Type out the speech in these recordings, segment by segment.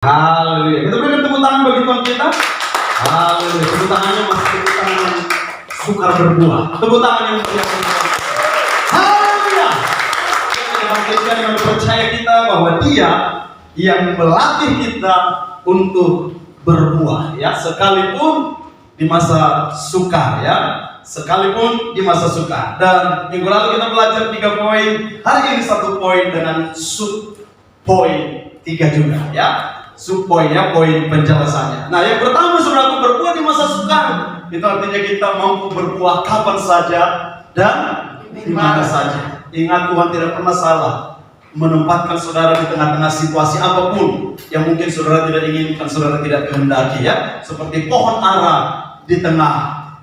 Haleluya. Kita berikan tepuk tangan bagi Tuhan kita. Haleluya. Tepuk tangannya masih tepuk tangan yang sukar berbuah. Tepuk tangan yang siap berbuah. Haleluya. Kita bangkitkan dengan percaya kita bahwa Dia yang melatih kita untuk berbuah, ya, sekalipun di masa sukar, ya, sekalipun di masa sukar. Dan minggu lalu kita belajar 3 poin, hari ini 1 poin dengan sub poin 3 juga, ya, sub poinnya, poin penjelasannya. Nah, yang pertama, saudaraku, berbuah di masa sukar itu artinya kita mampu berbuah kapan saja dan di mana saja. Ingat, Tuhan tidak pernah salah menempatkan saudara di tengah-tengah situasi apapun yang mungkin saudara tidak inginkan, saudara tidak kehendaki, ya, seperti pohon ara di tengah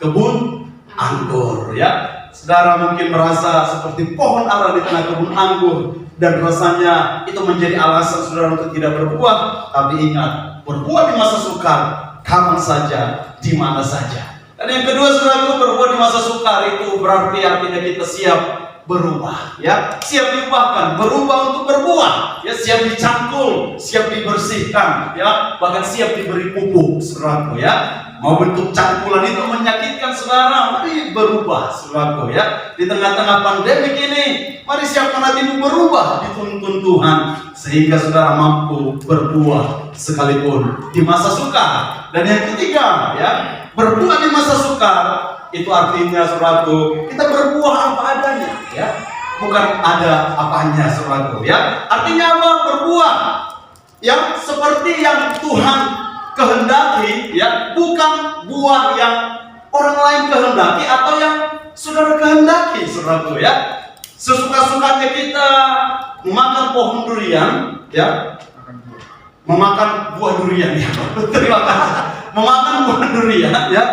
kebun anggur, ya. Saudara mungkin merasa seperti pohon ara di tengah kebun anggur dan rasanya itu menjadi alasan saudara untuk tidak berbuah. Tapi ingat, berbuah di masa sukar kapan saja, di mana saja. Dan yang kedua, saudara, berbuah di masa sukar itu berarti artinya kita siap berubah, ya, siap diubahkan, berubah untuk berbuah, ya, siap dicangkul, siap dibersihkan, ya, bahkan siap diberi pupuk, saudaraku, ya. Mau bentuk cangkulan itu menyakitkan saudara, mari berubah, saudaraku, ya. Di tengah-tengah pandemi ini, mari siapkan hatimu berubah, dituntun Tuhan, sehingga saudara mampu berbuah sekalipun di masa sukar. Dan yang ketiga, ya, berbuah di masa sukar itu artinya, saudaraku, kita berbuah apa adanya, ya, bukan ada apanya, saudaraku, ya. Artinya apa? Berbuah yang seperti yang Tuhan kehendaki, ya, bukan buah yang orang lain kehendaki atau yang saudara kehendaki, saudaraku, ya. Sesuka-sukanya kita memakan pohon durian, ya, memakan buah durian, ya. Terima kasih. Memakan buah durian, ya.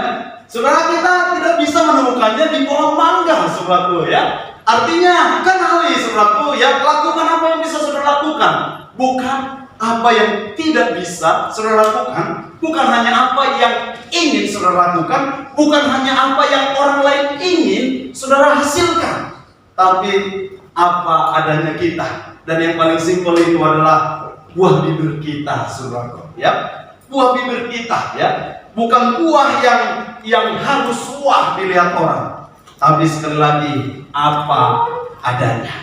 Saudara, kita tidak bisa menemukannya di pohon mangga, saudaraku, ya. Artinya, kan ahli, saudaraku, ya, lakukan apa yang bisa saudara lakukan, bukan apa yang tidak bisa saudara lakukan, bukan hanya apa yang ingin saudara lakukan, bukan hanya apa yang orang lain ingin saudara hasilkan, tapi apa adanya kita. Dan yang paling simpel itu adalah buah bibir kita, saudaraku, ya. Buah bibir kita, ya, bukan buah yang harus wah dilihat orang, tapi sekali lagi apa adanya,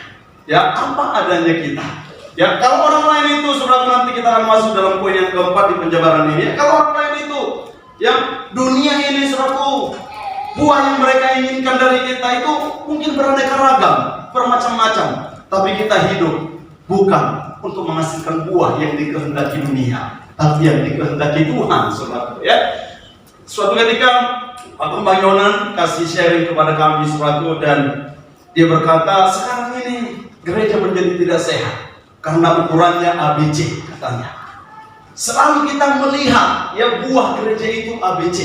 ya, apa adanya kita, ya. Kalau orang lain itu, saudara, nanti kita akan masuk dalam poin yang keempat di penjabaran ini, ya. Kalau orang lain itu, ya, dunia ini, saudaraku, buah yang mereka inginkan dari kita itu mungkin beraneka ragam, bermacam-macam, tapi kita hidup bukan untuk menghasilkan buah yang dikehendaki dunia, tapi yang dikehendaki Tuhan, saudaraku, ya. Suatu ketika Pak Bang Yonan kasih sharing kepada kami, saudaraku, dan dia berkata, sekarang ini gereja menjadi tidak sehat karena ukurannya ABC, katanya. Selalu kita melihat, ya, buah gereja itu ABC.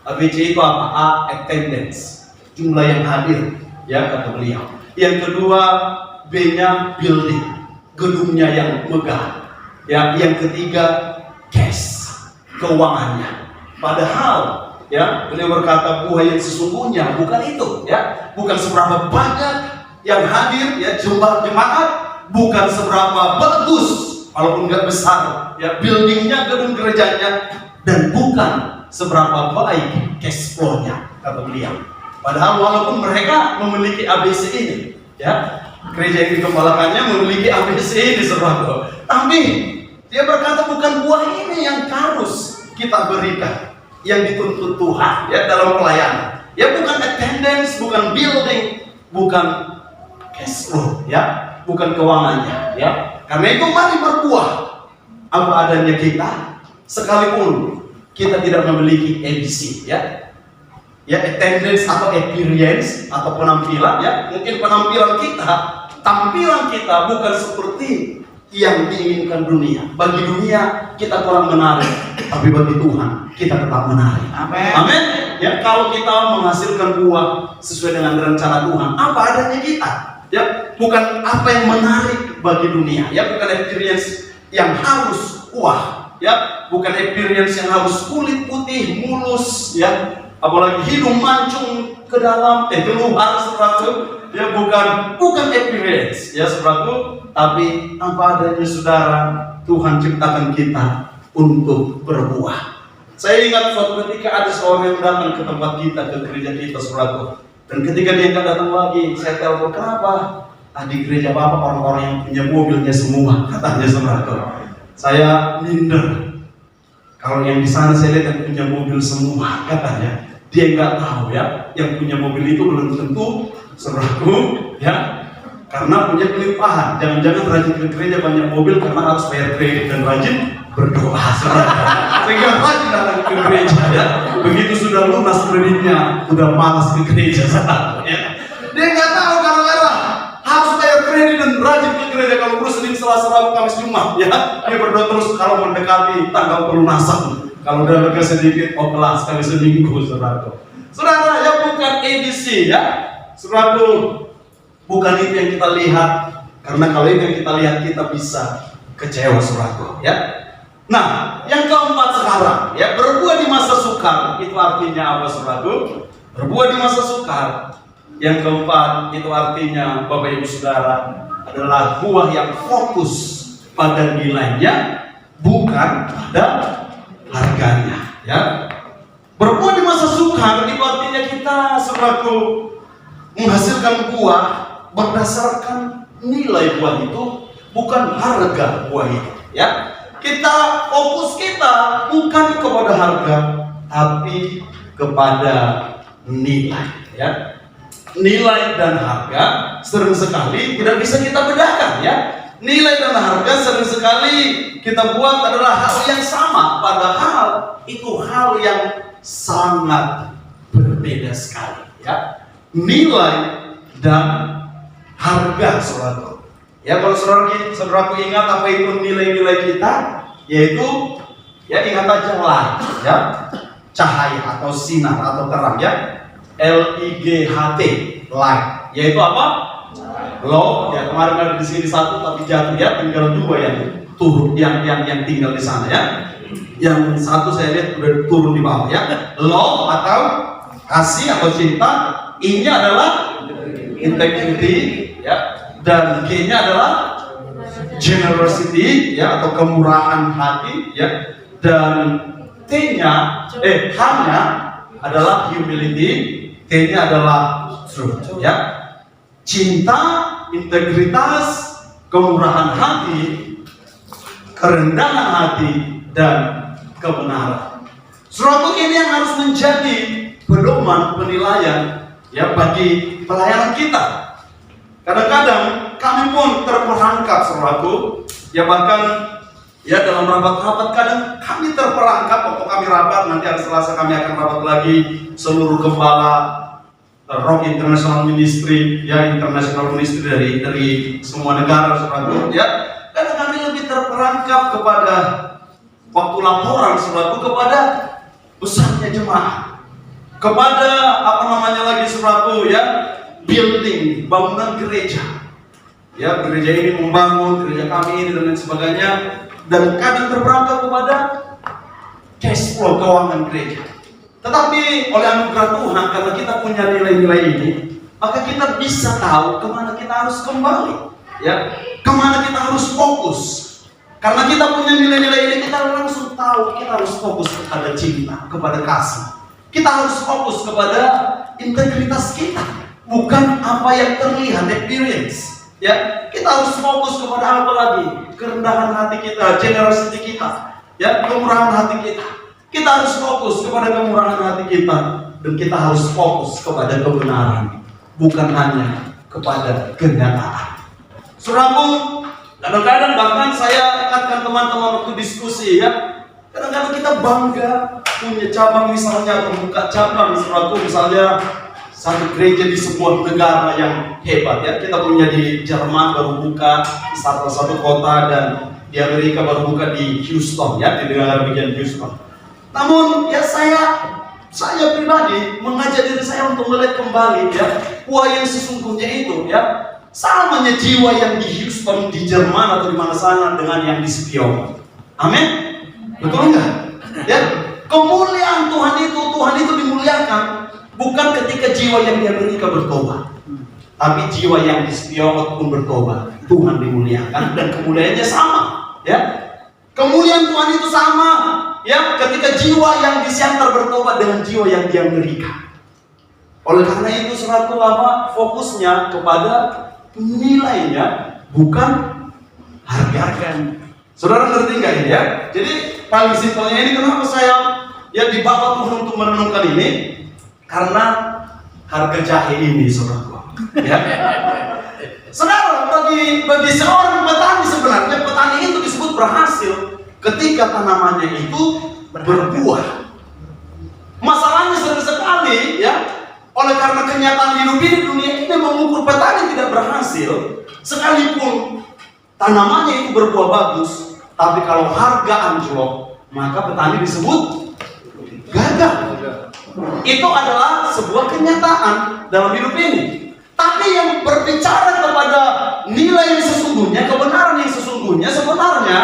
ABC itu apa? A, attendance, jumlah yang hadir, ya, kata beliau. Yang kedua, B-nya building, gedungnya yang megah, ya. Yang ketiga, cash, keuangannya. Padahal, ya, beliau berkata buah yang sesungguhnya bukan itu, ya, bukan seberapa banyak yang hadir, ya, jumlah jemaat, bukan seberapa bagus, walaupun nggak besar, ya, buildingnya, gedung gerejanya, dan bukan seberapa baik cash flow-nya, kata beliau. Padahal walaupun mereka memiliki ABC ini, ya, gereja yang dikembalakannya memiliki ABC ini, saudara, tapi dia berkata bukan buah ini yang harus kita berikan, yang dituntut Tuhan, ya, dalam pelayanan, ya, bukan attendance, bukan building, bukan cash flow, ya, bukan keuangannya, ya. Karena itu mari berbuah apa adanya kita, sekalipun kita tidak memiliki ABC, ya, ya, attendance atau appearance atau penampilan, ya, mungkin penampilan kita, tampilan kita bukan seperti yang diinginkan dunia. Bagi dunia kita kurang menarik, tapi bagi Tuhan kita tetap menarik. Amin. Amin. Ya, kalau kita menghasilkan buah sesuai dengan rencana Tuhan, apa adanya kita, ya, bukan apa yang menarik bagi dunia, ya, bukan experience yang harus wah, ya, bukan experience yang harus kulit putih mulus, ya, apalagi hidung mancung ke dalam, keluar, saudaraku, ya, bukan experience, ya, saudaraku, tapi apa adanya, saudara. Tuhan ciptakan kita untuk berbuah. Saya ingat suatu ketika ada seorang yang datang ke tempat kita, ke gereja kita, saudaraku. Dan ketika dia akan datang lagi, saya telepon, kenapa? Di gereja Bapak orang-orang yang punya mobilnya semua, katanya, saudaraku. Saya minder. Kalau yang di sana saya lihat yang punya mobil semua, katanya. Dia nggak tahu ya, yang punya mobil itu belum tentu, saudaraku, ya. Karena punya kelimpahan. Jangan-jangan rajin ke gereja banyak mobil karena harus bayar kredit dan rajin berdoa, saudara. Sehingga rajin datang ke gereja ya. Begitu sudah lunas kreditnya, udah malas ke gereja, saudara. Ya. Dia nggak tahu gara-gara harus bayar kredit dan rajin ke gereja. Kalau perlu Senin, Selasa, Rabu, Kamis, Jumat, ya. Dia berdoa terus kalau mendekati tanggal pelunasan. Kalau udah lega sedikit, kelas kali seminggu, saudara. Saudara, ya bukan ABC ya, saudara. Bukan itu yang kita lihat, karena kalau itu yang kita lihat kita bisa kecewa, saudaraku, ya. Nah, yang keempat sekarang, ya, berbuah di masa sukar itu artinya apa, saudaraku? Berbuah di masa sukar. Yang keempat itu artinya, Bapak Ibu Saudara, adalah buah yang fokus pada nilainya, bukan pada harganya, ya. Berbuah di masa sukar itu artinya kita, saudaraku, menghasilkan buah berdasarkan nilai buah itu, bukan harga buah itu, ya. Kita fokus kita bukan kepada harga, tapi kepada nilai, ya. Nilai dan harga sering sekali tidak bisa kita bedakan, ya. Nilai dan harga sering sekali kita buat adalah hal yang sama, padahal itu hal yang sangat berbeda sekali, ya. Nilai dan harga, saudara. Ya, kalau saudaraku ingat apa itu nilai-nilai kita, yaitu ya ingat aja lah, ya, cahaya atau sinar atau terang, ya, LIGHT, light, yaitu apa? Low, ya, kemarin ada di sini satu tapi jatuh, ya, tinggal dua yang turun, yang tinggal di sana, ya. Yang satu saya lihat udah turun di bawah, ya. Love atau kasih atau cinta, I-nya adalah integrity, ya, dan G-nya adalah generosity, ya, atau kemurahan hati, ya, dan H-nya adalah humility, T-nya adalah truth, ya. Cinta, integritas, kemurahan hati, kerendahan hati, dan kebenaran. Suatu ini yang harus menjadi pedoman penilaian, ya, bagi pelayanan kita. Kadang-kadang kami pun terperangkap, saudaraku, ya, bahkan ya dalam rapat-rapat kadang kami terperangkap waktu kami rapat. Nanti hari Selasa kami akan rapat lagi seluruh gembala Rock International Ministry, ya, International Ministry dari semua negara, saudaraku, ya. Kadang kami lebih terperangkap kepada waktu laporan, saudaraku, kepada besarnya jemaah, kepada apa namanya lagi, saudaraku, ya, building, bangunan gereja, ya, gereja ini membangun, gereja kami ini dan lain sebagainya, dan kadang terperangkap kepada cash flow keuangan gereja. Tetapi oleh anugerah Tuhan, karena kita punya nilai-nilai ini, maka kita bisa tahu kemana kita harus kembali, ya, kemana kita harus fokus. Karena kita punya nilai-nilai ini, kita langsung tahu kita harus fokus kepada cinta, kepada kasih. Kita harus fokus kepada integritas kita, bukan apa yang terlihat, appearance, ya. Kita harus fokus kepada apa lagi? Kerendahan hati kita, generosity kita, ya, kemurahan hati kita. Kita harus fokus kepada kemurahan hati kita, dan kita harus fokus kepada kebenaran, bukan hanya kepada kenyataan. Saudaraku, kadang-kadang bahkan saya ingatkan teman-teman waktu diskusi, ya, kadang-kadang kita bangga punya cabang, misalnya membuka cabang, saudaraku, misalnya satu gereja di sebuah negara yang hebat, ya. Kita punya di Jerman baru buka di salah satu kota, dan di Amerika baru buka di Houston, ya, di negara bagian Houston. Namun ya saya pribadi mengajak diri saya untuk melihat kembali, ya, buah yang sesungguhnya itu, ya, samanya jiwa yang di Houston, di Jerman atau di mana sana dengan yang di Spion. Amin. Betul enggak? Ya, kemuliaan Tuhan itu dimuliakan bukan ketika jiwa yang di Amerika bertobat, tapi jiwa yang di Spion pun bertobat. Tuhan dimuliakan dan kemuliaannya sama, ya. Kemuliaan Tuhan itu sama, ya, ketika jiwa yang disiantar bertobat dengan jiwa yang dia ngerikan. Oleh karena itu, saudaraku, fokusnya kepada nilainya, bukan harganya. Saudara ngerti nggak ini ya? Jadi paling simpelnya ini, kenapa saya ya dibawa Tuhan untuk merenungkan ini? Karena harga jahe ini, saudaraku. Ya. Saudara, bagi seorang petani, sebenarnya petani itu disebut berhasil ketika tanamannya itu berbuah. Masalahnya sering sekali, ya, oleh karena kenyataan hidup ini, dunia ini mengukur petani tidak berhasil, sekalipun tanamannya itu berbuah bagus, tapi kalau harga anjlok, maka petani disebut gagal. Itu adalah sebuah kenyataan dalam hidup ini. Tapi yang berbicara kepada nilai yang sesungguhnya, kebenaran yang sesungguhnya, sebenarnya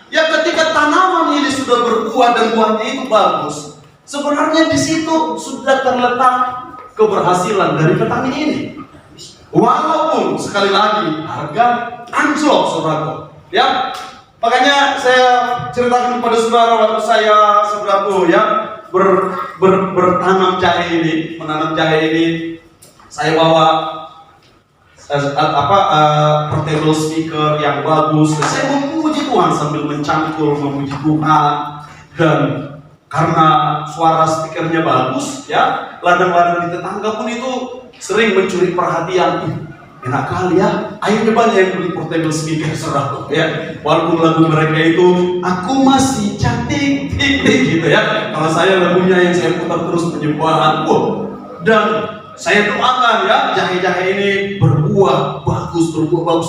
ya ketika tanaman ini sudah berbuah dan buahnya itu bagus, sebenarnya di situ sudah terletak keberhasilan dari petani ini. Walaupun sekali lagi harga anjlok, saudaraku. Ya, makanya saya ceritakan kepada saudara waktu saya, saudaraku, ya, bertanam jahe ini, menanam jahe ini. Saya bawa portable speaker yang bagus. Saya memuji Tuhan sambil mencangkul, memuji Tuhan. Dan karena suara speakernya bagus, ya, ladang-ladang di tetangga pun itu sering mencuri perhatian. Enak kali ya, akhirnya banyak yang beli portable speaker, saudara. Ya, walaupun lagu mereka itu aku masih cantik, gitu ya. Kalau saya lagunya yang saya putar terus penyembahan, dan saya doakan ya jahe-jahe ini berbuah bagus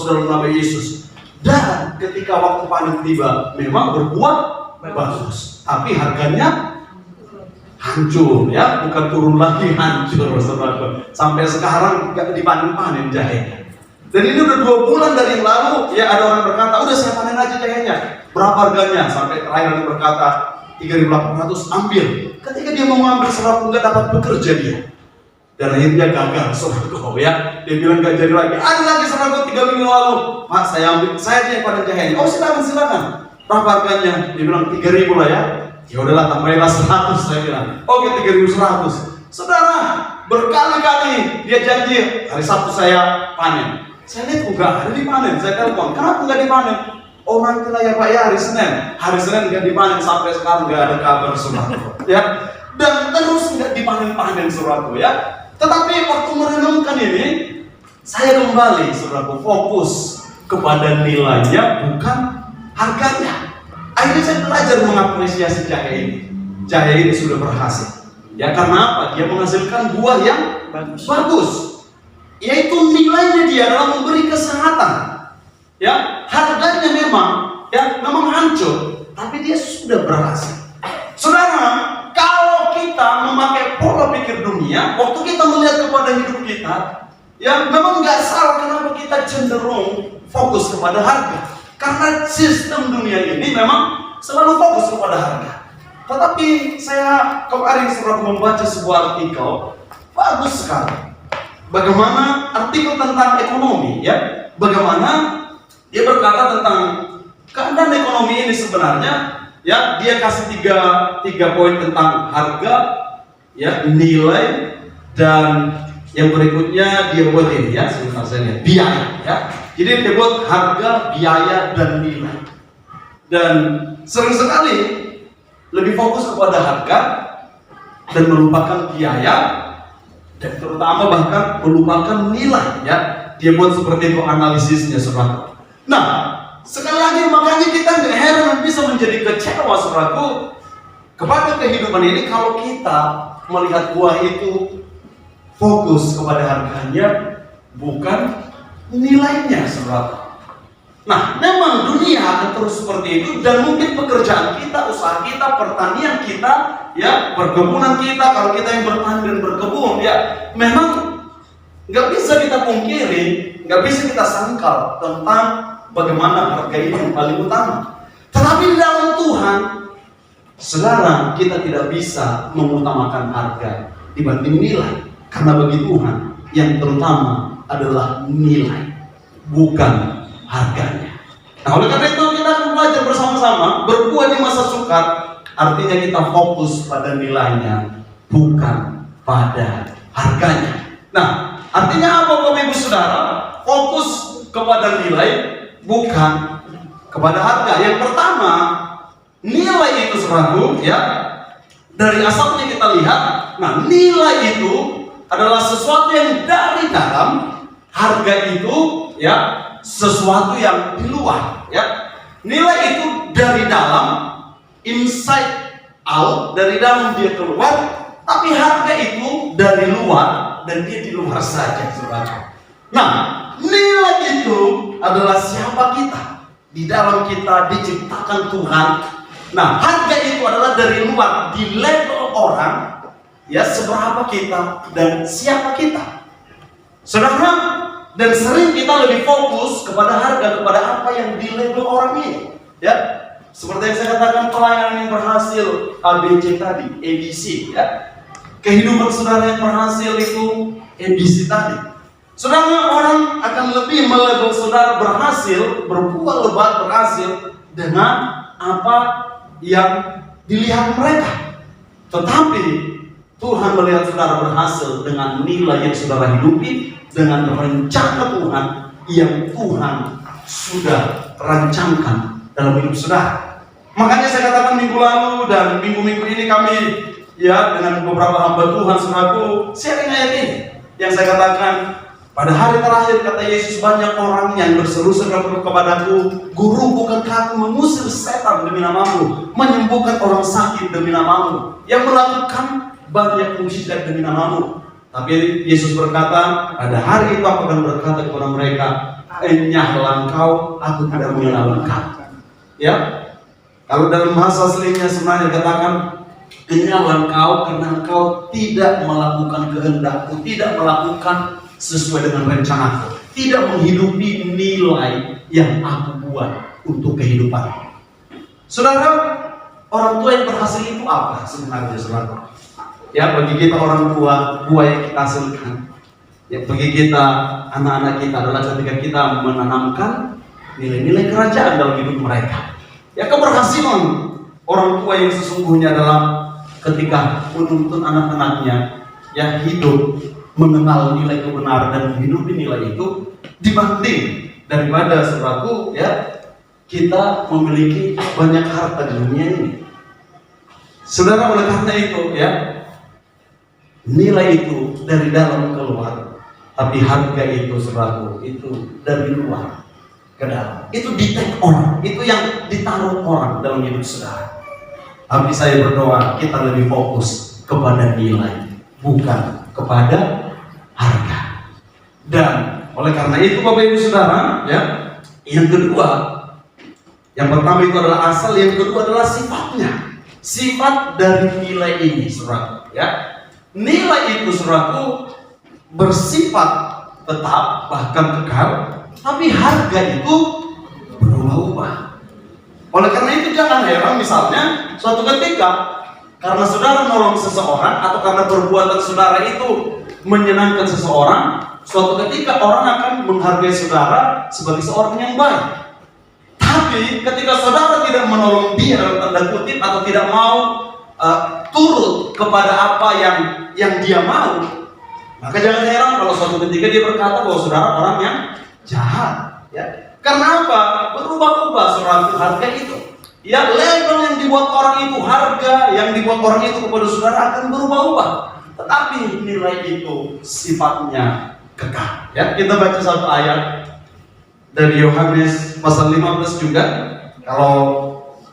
dalam nama Yesus. Dan ketika waktu panen tiba, memang berbuah bagus, tapi harganya hancur, ya, bukan turun lagi, hancur, saudara. Sampai sekarang nggak dipanen-panen jahenya. Dan ini udah 2 bulan dari yang lalu, ya, ada orang berkata, udah saya panen aja jahenya. Berapa harganya? Sampai terakhir dia berkata 3.800, ambil. Ketika dia mau ngambil, saudara, nggak dapat bekerja dia. Dan akhirnya gagal, saudara, ya. Dia bilang nggak jadi lagi. Ada lagi, saudara, 3 minggu lalu, Mas, saya ambil, saya aja yang panen jahenya. Oh, silakan. Berapa harganya? Dia bilang 3.000 lah ya. Ya udahlah, tambahinlah 100, saya bilang. Oke, 3.100. Saudara, berkali-kali dia janji hari Sabtu saya panen. Saya lihat enggak hari dipanen. Saya telepon, kenapa enggak dipanen? Oh, nanti lah ya Pak, ya hari Senin. Hari Senin enggak dipanen, sampai sekarang enggak ada kabar, saudara. Ya, dan terus enggak dipanen-panen, saudara, ya. Tetapi waktu merenungkan ini, saya kembali, saudara, fokus kepada nilainya, bukan harganya. Akhirnya saya belajar mengapresiasi jahe ini. Jahe ini sudah berhasil. Ya, karena apa? Dia menghasilkan buah yang bagus. Yaitu nilainya dia adalah memberi kesehatan. Ya, harganya memang hancur, tapi dia sudah berhasil. Saudara, kalau kita memakai pola pikir dunia, waktu kita melihat kepada hidup kita, ya memang nggak salah kenapa kita cenderung fokus kepada harga. Karena sistem dunia ini memang selalu fokus kepada harga. Tetapi saya kemarin sempat membaca sebuah artikel bagus sekali. Bagaimana artikel tentang ekonomi, ya? Bagaimana dia berkata tentang keadaan ekonomi ini sebenarnya, ya, dia kasih tiga poin tentang harga, ya, nilai, dan yang berikutnya dia buat ini, ya, sebentar saya lihat, biaya, ya. Jadi dia buat harga, biaya, dan nilai. Dan sering sekali lebih fokus kepada harga dan melupakan biaya, dan terutama bahkan melupakan nilai, ya. Dia buat seperti itu analisisnya, saudara. Nah, sekali lagi makanya kita nggak heran bisa menjadi kecewa, saudaraku, kepada kehidupan ini kalau kita melihat buah itu fokus kepada harganya, bukan nilainya, saudara. Nah, memang dunia akan terus seperti itu, dan mungkin pekerjaan kita, usaha kita, pertanian kita, ya, perkebunan kita, kalau kita yang bertani dan berkebun, ya, memang nggak bisa kita pungkiri, nggak bisa kita sangkal tentang bagaimana harga ini yang paling utama. Tetapi di dalam Tuhan, saudara, kita tidak bisa mengutamakan harga dibanding nilai, karena bagi Tuhan yang terutama adalah nilai, bukan harganya. Nah, oleh karena itu kita belajar bersama-sama, berbuah di masa sukar, artinya kita fokus pada nilainya, bukan pada harganya. Nah, artinya apa Bapak Ibu Saudara? Fokus kepada nilai, bukan kepada harga. Yang pertama, nilai itu saudaraku, ya, dari asalnya kita lihat. Nah, nilai itu adalah sesuatu yang dari dalam, harga itu, ya, sesuatu yang di luar, ya. Nilai itu dari dalam, inside out, dari dalam dia keluar. Tapi harga itu dari luar dan dia di luar saja, saudara. Nah, nilai itu adalah siapa kita. Di dalam kita diciptakan Tuhan. Nah, harga itu adalah dari luar, di level orang, ya, seberapa kita dan siapa kita. Saudara, dan sering kita lebih fokus kepada harga, kepada apa yang di level orang ini, ya. Seperti yang saya katakan, pelayanan yang berhasil ABC tadi, ABC, ya. Kehidupan saudara yang berhasil itu ABC tadi. Saudara, orang akan lebih melabel saudara berhasil, berbuah lebat berhasil dengan apa yang dilihat mereka. Tetapi Tuhan melihat saudara berhasil dengan nilai yang saudara hidupi, dengan rencana Tuhan yang Tuhan sudah rancangkan dalam hidup saudara. Makanya saya katakan minggu lalu dan minggu-minggu ini kami, ya, dengan beberapa hamba Tuhan saudaraku, sharing ayat ini yang saya katakan, pada hari terakhir kata Yesus, banyak orang yang berseru-seru kepadaku, Guru, bukankah aku mengusir setan demi namamu, menyembuhkan orang sakit demi namamu, yang melakukan banyak mujizat demi namamu? Tapi Yesus berkata, pada hari itu aku akan berkata kepada mereka, enyahlah engkau, aku tidak mengenal engkau. Ya, kalau dalam bahasa aslinya sebenarnya dikatakan, enyahlah engkau karena engkau tidak melakukan kehendakku, tidak melakukan sesuai dengan rencanaku, tidak menghidupi nilai yang aku buat untuk kehidupan. Saudara, orang tua yang berhasil itu apa sebenarnya, saudara? Ya, bagi kita orang tua, buah yang kita hasilkan, ya, bagi kita anak-anak kita adalah ketika kita menanamkan nilai-nilai kerajaan dalam hidup mereka. Ya, keberhasilan orang tua yang sesungguhnya adalah ketika menuntun anak-anaknya, ya, hidup mengenal nilai kebenaran dan menghidupi nilai itu, dibanding daripada saudaraku, ya, kita memiliki banyak harta di dunia ini. Saudara, oleh karena itu, ya, nilai itu dari dalam keluar, tapi harga itu saudaraku, itu dari luar ke dalam. Itu di-take orang, itu yang ditaruh orang dalam hidup saudara. Tapi saya berdoa kita lebih fokus kepada nilai, bukan kepada harga. Dan oleh karena itu Bapak Ibu Saudara, ya, yang kedua, yang pertama itu adalah asal, yang kedua adalah sifatnya. Sifat dari nilai ini, saudara, ya. Nilai itu, saudaraku, bersifat tetap bahkan kekal, tapi harga itu berubah-ubah. Oleh karena itu jangan heran misalnya suatu ketika karena saudara nolong seseorang atau karena perbuatan saudara itu menyenangkan seseorang, suatu ketika orang akan menghargai saudara sebagai seorang yang baik. Tapi ketika saudara tidak menolong dia dalam tanda kutip atau tidak mau turut kepada apa yang dia mau, maka jangan heran kalau suatu ketika dia berkata bahwa saudara orang yang jahat, ya. Karena apa? Berubah-ubah saudara harga itu. Ya, label yang dibuat orang itu, harga yang dibuat orang itu kepada saudara akan berubah-ubah. Tetapi nilai itu sifatnya kekal. Ya, kita baca satu ayat dari Yohanes pasal 15 juga. Kalau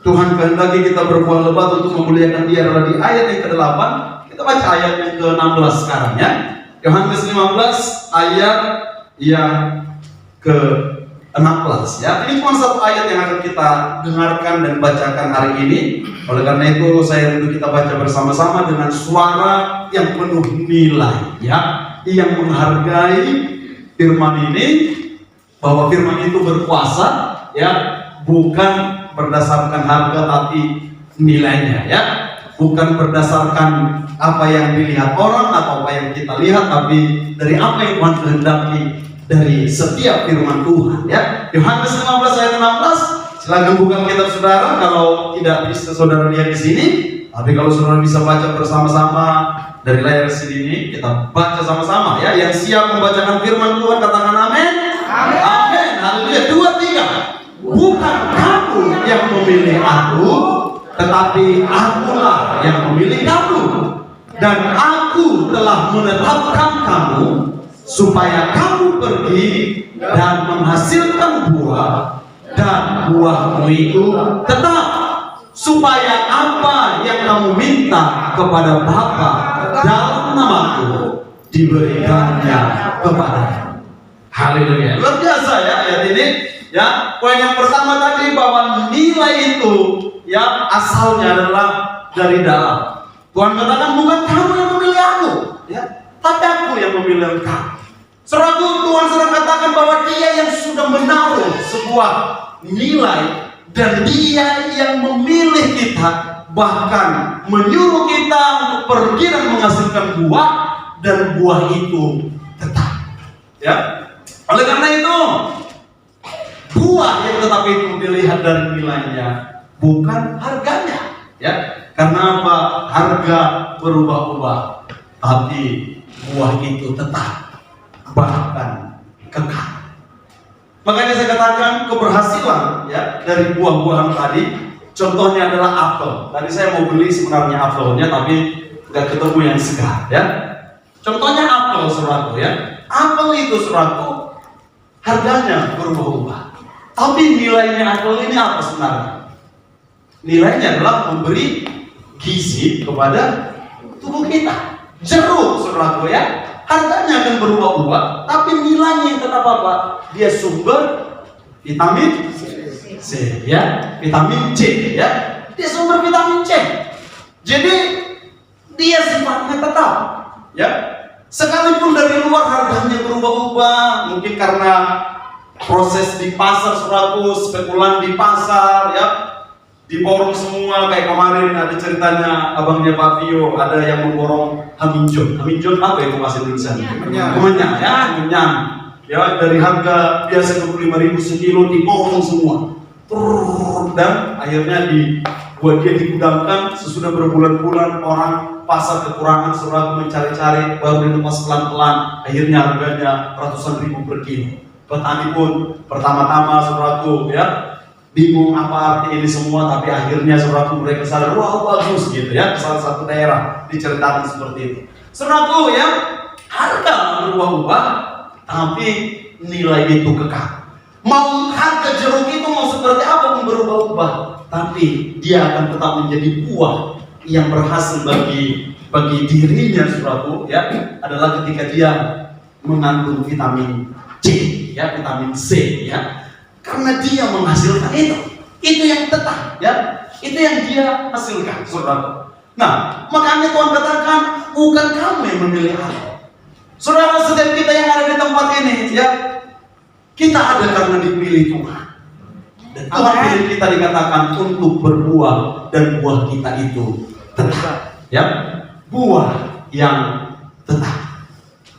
Tuhan kehendaki kita berbuah lebat untuk memuliakan Dia adalah di ayat yang ke-8. Kita baca ayat yang ke-16 sekarang, ya. Yohanes 15 ayat yang ke-16, ya. Ini cuma satu ayat yang akan kita dengarkan dan bacakan hari ini. Oleh karena itu saya rindu kita baca bersama-sama dengan suara yang penuh nilai, ya, yang menghargai firman ini, bahwa firman itu berkuasa, ya, bukan berdasarkan harga tapi nilainya, ya, bukan berdasarkan apa yang dilihat orang atau apa yang kita lihat, tapi dari apa yang Tuhan kehendaki dari setiap firman Tuhan, ya. Yohanes 15 ayat 16, Silakan buka kitab saudara kalau tidak bisa saudara lihat di sini. Tapi kalau saudara bisa baca bersama-sama dari layar sini ini, kita baca sama-sama ya. Yang siap membacakan firman Tuhan katakan amin. Amin. Amin. Haleluya. 2, 3. Bukan kamu yang memilih aku, tetapi akulah yang memilih kamu. Dan aku telah menetapkan kamu supaya kamu pergi dan menghasilkan buah, dan buahmu itu tetap, supaya apa yang kamu minta kepada Bapa dalam namaku diberikannya kepadamu. Haleluya. Luar biasa ya ayat ini. Ya, poin yang pertama tadi bahwa nilai itu ya asalnya adalah dari dalam. Tuhan katakan bukan kamu yang memilih aku, ya, tapi aku yang memilih engkau. Saudaraku, Tuhan sedang katakan bahwa Dia yang sudah menaruh sebuah nilai dan Dia yang memilih kita, bahkan menyuruh kita untuk pergi dan menghasilkan buah, dan buah itu tetap. Ya, oleh karena itu buah yang tetap itu dilihat dari nilainya, bukan harganya. Ya, karena apa? Harga berubah-ubah, tapi buah itu tetap, bahkan kekal. Makanya saya katakan keberhasilan ya dari buah-buahan tadi, contohnya adalah apel. Tadi saya mau beli sebenarnya apelnya, tapi nggak ketemu yang segar. Ya, contohnya apel, saudaraku ya. Apel itu, saudaraku, harganya berubah-ubah. Tapi nilainya apel ini apa sebenarnya? Nilainya adalah memberi gizi kepada tubuh kita. Jeruk, saudaraku ya, harganya akan berubah-ubah, tapi nilainya yang tetap apa? Dia sumber vitamin C, ya, vitamin C, ya. Dia sumber vitamin C. Jadi dia sifatnya tetap, ya. Sekalipun dari luar harganya berubah-ubah, mungkin karena proses di pasar, saudaraku, spekulan di pasar, ya, diborong semua. Kayak kemarin ada ceritanya abangnya Pak Vio, ada yang memborong haminjon. Haminjon apa itu bahasa Indonesia? Kemenyan, ya, kemenyan. Ya, dari harga biasa 25.000 sekilo diborong semua. Dan akhirnya buat dia digudangkan. Sesudah berbulan-bulan orang pasar kekurangan, saudara mencari-cari, baru dikemas pelan-pelan. Akhirnya harganya ratusan ribu per kilo. Petani pun pertama-tama, saudaraku ya, bingung apa arti ini semua, tapi akhirnya saudaraku mereka sadar, wah bagus gitu ya. Salah satu daerah diceritakan seperti itu. Saudaraku ya, harga berubah-ubah, tapi nilai itu kekal. Mau harga jeruk itu mau seperti apa pun berubah-ubah, tapi dia akan tetap menjadi buah yang berhasil bagi dirinya, saudaraku ya, adalah ketika dia mengandung vitamin C, ya, vitamin C, ya. Karena dia menghasilkan itu yang tetap, ya, itu yang dia hasilkan, saudara. Nah, makanya Tuhan katakan bukan kamu yang memilih aku. Saudara, setiap kita yang ada di tempat ini, ya, kita ada karena dipilih Tuhan. Dan Tuhan pilih kita dikatakan untuk berbuah, dan buah kita itu tetap, ya, buah yang tetap,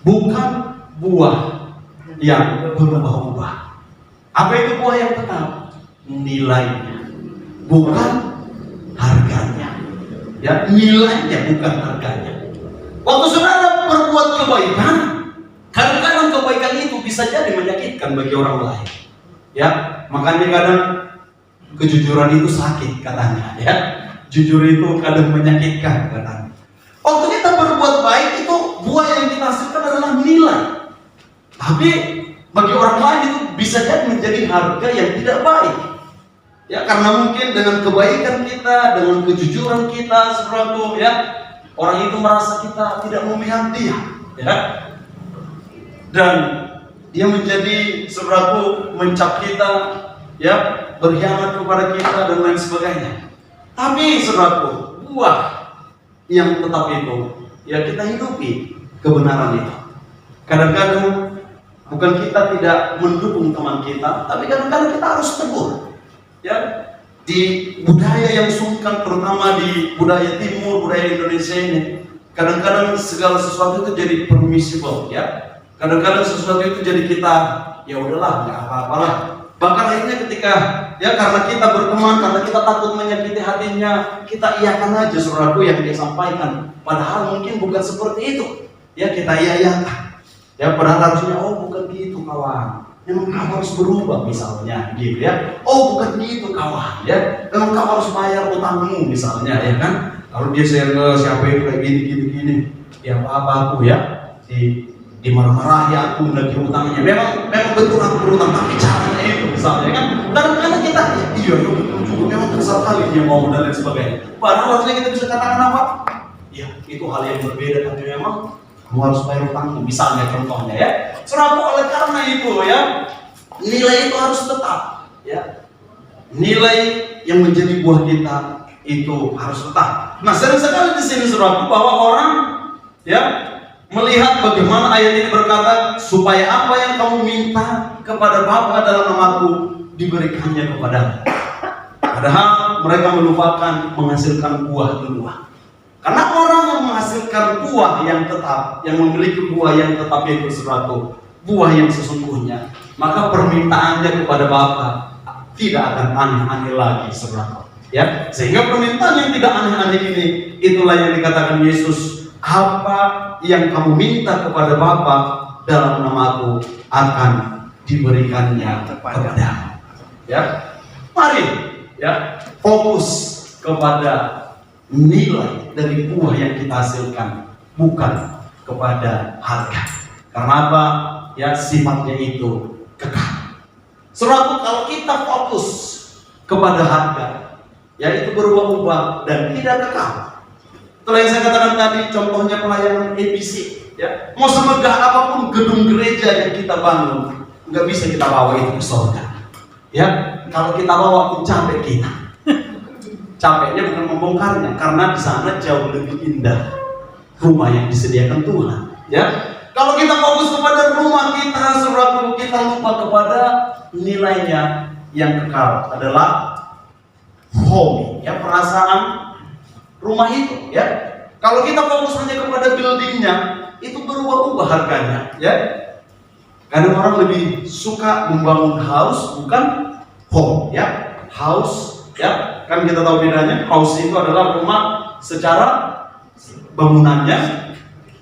bukan buah yang berubah-ubah. Apa itu buah yang tetap? Nilainya, bukan harganya. Ya, nilainya bukan harganya. Waktu saudara berbuat kebaikan, kadang-kadang kebaikan itu bisa jadi menyakitkan bagi orang lain. Ya, makanya kadang kejujuran itu sakit katanya. Ya, jujur itu kadang menyakitkan katanya. Waktu kita berbuat baik itu buah yang kita hasilkan adalah nilai. Tapi bagi orang lain itu bisa jadi menjadi harga yang tidak baik. Ya, karena mungkin dengan kebaikan kita, dengan kejujuran kita, saudaraku, ya, orang itu merasa kita tidak memihak dia, ya. Dan dia menjadi, saudaraku, mencap kita, ya, berkhianat kepada kita dan lain sebagainya. Tapi, saudaraku, buah yang tetap itu, ya, kita hidupi kebenaran itu. Kadang-kadang bukan kita tidak mendukung teman kita, tapi kadang-kadang kita harus tegur. Ya, di budaya yang sungkan, terutama di budaya timur, budaya Indonesia ini, kadang-kadang segala sesuatu itu jadi permissible, ya. Kadang-kadang sesuatu itu jadi kita, ya udahlah, nggak apa-apalah. Bahkan akhirnya ketika karena kita berteman, karena kita takut menyakiti hatinya, kita iyakan aja saudaraku yang dia sampaikan. Padahal mungkin bukan seperti itu. Kita iyakan. Padahal harusnya bukan gitu kawan. Memang kamu harus berubah misalnya gitu Oh bukan gitu kawan Memang kamu harus bayar utangmu misalnya kan. Kalau dia share ke siapa itu kayak gini apa aku dimarah-marahi aku lagi utangnya. Memang betul aku berutang, tapi caranya itu misalnya kan. Kadang-kadang kita betul memang kesal kali dia mau dan lain sebagainya. Padahal harusnya kita bisa katakan apa? Itu hal yang berbeda, tapi memang kamu harus bayar utangmu misalnya contohnya Saudaraku, oleh karena itu nilai itu harus tetap nilai yang menjadi buah kita itu harus tetap. Nah, sering sekali di sini saudaraku bahwa orang melihat bagaimana ayat ini berkata supaya apa yang kamu minta kepada Bapa dalam namaku diberikannya kepadamu. Padahal mereka melupakan menghasilkan buah duluan. Karena orang yang menghasilkan buah yang tetap, yang memiliki buah yang tetap itu saudaraku, buah yang sesungguhnya, maka permintaannya kepada Bapa tidak akan aneh-aneh lagi saudaraku. Sehingga permintaan yang tidak aneh-aneh ini, itulah yang dikatakan Yesus, apa yang kamu minta kepada Bapa dalam namaku akan diberikannya kepadamu. Mari fokus kepada nilai dari buah yang kita hasilkan, bukan kepada harga. Karena apa? Sifatnya itu kekal. Saudaraku, kalau kita fokus kepada harga, itu berubah-ubah dan tidak kekal. Itulah yang saya katakan tadi, contohnya pelayanan ABC. Mau semegah apapun gedung gereja yang kita bangun, nggak bisa kita bawa itu ke surga. Kalau kita bawa itu capek kita. Capeknya bukan membongkarnya, karena di sana jauh lebih indah rumah yang disediakan Tuhan. Kalau kita fokus kepada rumah kita, saudaraku, kita lupa kepada nilainya yang kekal adalah home, perasaan rumah itu. Kalau kita fokus hanya kepada buildingnya, itu berubah-ubah harganya. Kadang orang lebih suka membangun house bukan home. House, kan kita tahu bedanya. House itu adalah rumah secara bangunannya,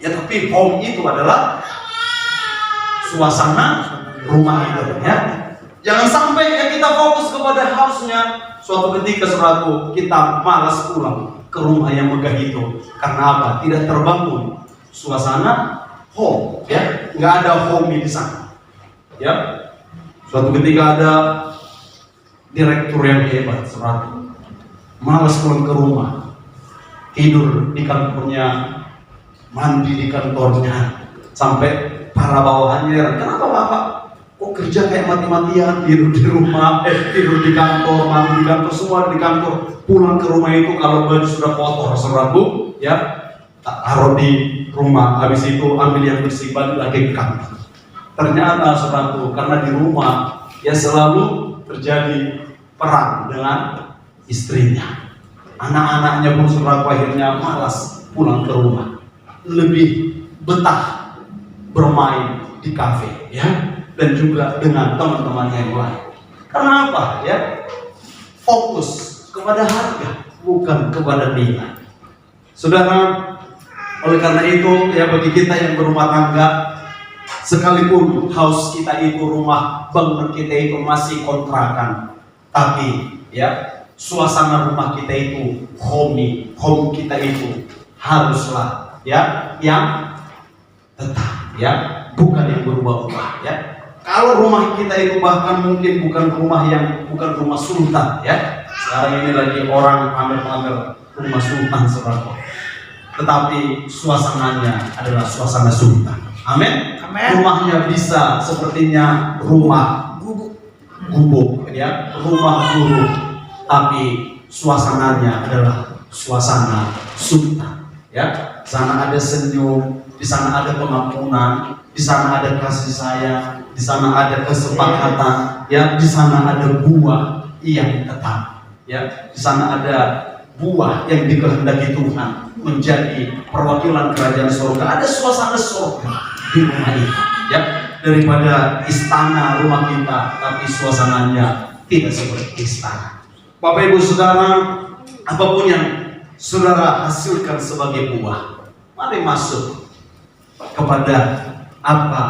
tapi home itu adalah suasana rumah itu. Jangan sampai kita fokus kepada house-nya, suatu ketika saudaraku kita malas pulang ke rumah yang megah itu. Karena apa? Tidak terbangun suasana home, nggak ada home di sana. Suatu ketika ada direktur yang hebat, saudaraku, malas pulang ke rumah, tidur di kantornya, mandi di kantornya, sampai para bawahannya, kenapa Bapak kok kerja kayak mati-matian, tidur di rumah, tidur di kantor, mandi di kantor, semua di kantor, pulang ke rumah itu kalau baju sudah kotor, saudaraku, taruh di rumah, habis itu ambil yang bersih, balik lagi ke kantor. Ternyata saudaraku, karena di rumah selalu terjadi perang dengan istrinya, anak-anaknya pun saudaraku akhirnya malas pulang ke rumah, lebih betah bermain di kafe, dan juga dengan teman-teman yang lain. Karena apa? Fokus kepada harga, bukan kepada nilai. Saudara, oleh karena itu bagi kita yang berumah tangga, sekalipun house kita itu, rumah bangunan kita itu masih kontrakan, tapi suasana rumah kita itu home kita itu haruslah yang tetap, bukan yang berubah-ubah. Kalau rumah kita itu bahkan mungkin bukan rumah sultan, sekarang ini lagi orang pamer-pamer rumah sultan saudara, tetapi suasananya adalah suasana sultan. Amin. Rumahnya bisa sepertinya rumah gubuk, rumah guru, tapi suasananya adalah suasana sultan. Di sana ada senyum, di sana ada pengampunan, di sana ada kasih sayang, di sana ada kesepakatan, di sana ada buah yang tetap, di sana ada buah yang dikehendaki Tuhan menjadi perwakilan kerajaan surga. Ada suasana surga di rumah itu, daripada istana rumah kita, tapi suasananya tidak seperti istana. Bapak Ibu Saudara, apapun yang saudara hasilkan sebagai buah, mari masuk kepada apa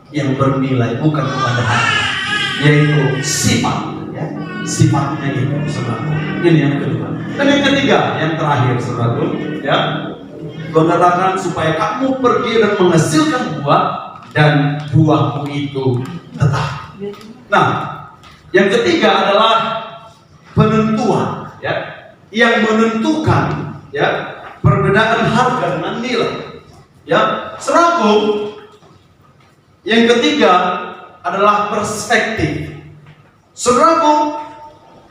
yang bernilai, bukan kepada harga, yaitu sifat, ya. Sifatnya itu, saudara. Ini yang kedua. Dan yang ketiga, yang terakhir, saudara, ya, mengatakan supaya kamu pergi dan menghasilkan buah dan buahmu itu tetap. Nah, yang ketiga adalah penentuan, ya, yang menentukan, ya, perbedaan harga dengan nilai, ya. Saudaraku, yang ketiga adalah perspektif. Saudaraku,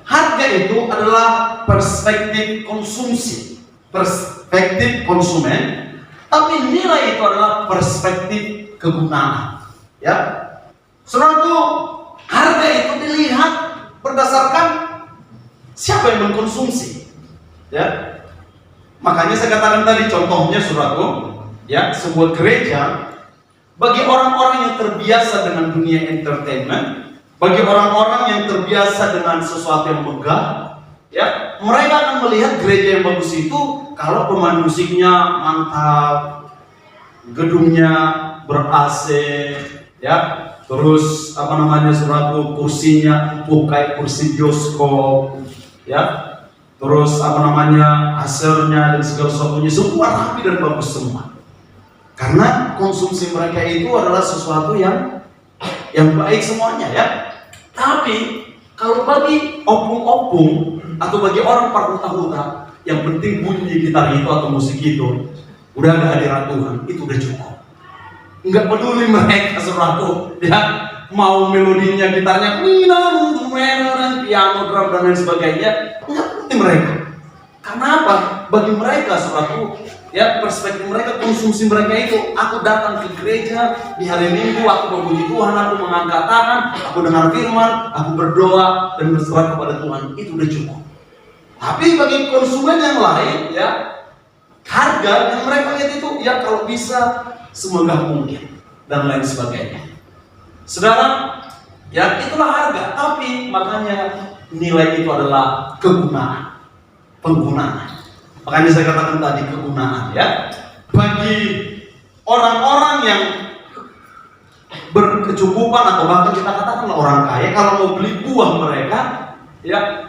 harga itu adalah perspektif konsumsi, perspektif konsumen, tapi nilai itu adalah perspektif kegunaan, ya. Saudaraku, harga itu dilihat berdasarkan siapa yang mengkonsumsi, ya. Makanya saya katakan tadi contohnya, saudaraku, ya, sebuah gereja bagi orang-orang yang terbiasa dengan dunia entertainment, bagi orang-orang yang terbiasa dengan sesuatu yang megah, ya, mereka akan melihat gereja yang bagus itu kalau pemain musiknya mantap, gedungnya ber-AC, ya, terus saudaraku, kursinya empuk kayak kursi bioskop, ya, terus hasilnya dan segala sesuatunya semua rapi dan bagus semua. Karena konsumsi mereka itu adalah sesuatu yang baik semuanya, ya. Tapi kalau bagi opung-opung atau bagi orang parhuta-huta, yang penting bunyi gitar itu atau musik itu, udah ada hadirat Tuhan, itu udah cukup. Enggak peduli mereka, saudaraku, ya, mau melodinya gitarnya piano, drum dan lain sebagainya, enggak penting mereka. Karena apa? Bagi mereka, saudaraku, ya, perspektif mereka, konsumsi mereka itu, aku datang ke gereja di hari Minggu, aku memuji Tuhan, aku mengangkat tangan, aku dengar firman, aku berdoa dan berserah kepada Tuhan, itu udah cukup. Tapi bagi konsumen yang lain, ya, harga yang mereka lihat itu, ya, kalau bisa semegah mungkin dan lain sebagainya. Saudara, ya, itulah harga. Tapi makanya nilai itu adalah kegunaan, penggunaan. Makanya saya katakan tadi kegunaan, ya. Bagi orang-orang yang berkecukupan atau bahkan kita katakan orang kaya, kalau mau beli buah mereka, ya,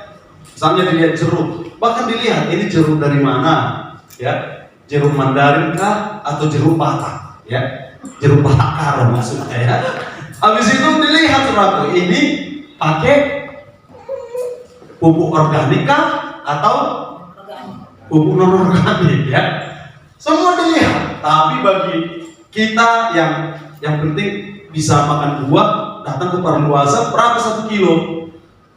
misalnya dilihat jeruk, bahkan dilihat ini jeruk dari mana, ya, jeruk Mandarin kah atau jeruk Batak, ya, jeruk Batak Karo maksudnya, ya. Habis itu dilihat, saudaraku, ini pakai pupuk organik kah atau pupuk non organik, ya. Semua dilihat. Tapi bagi kita yang penting bisa makan buah, datang ke Perluasan, berapa 1 kilo?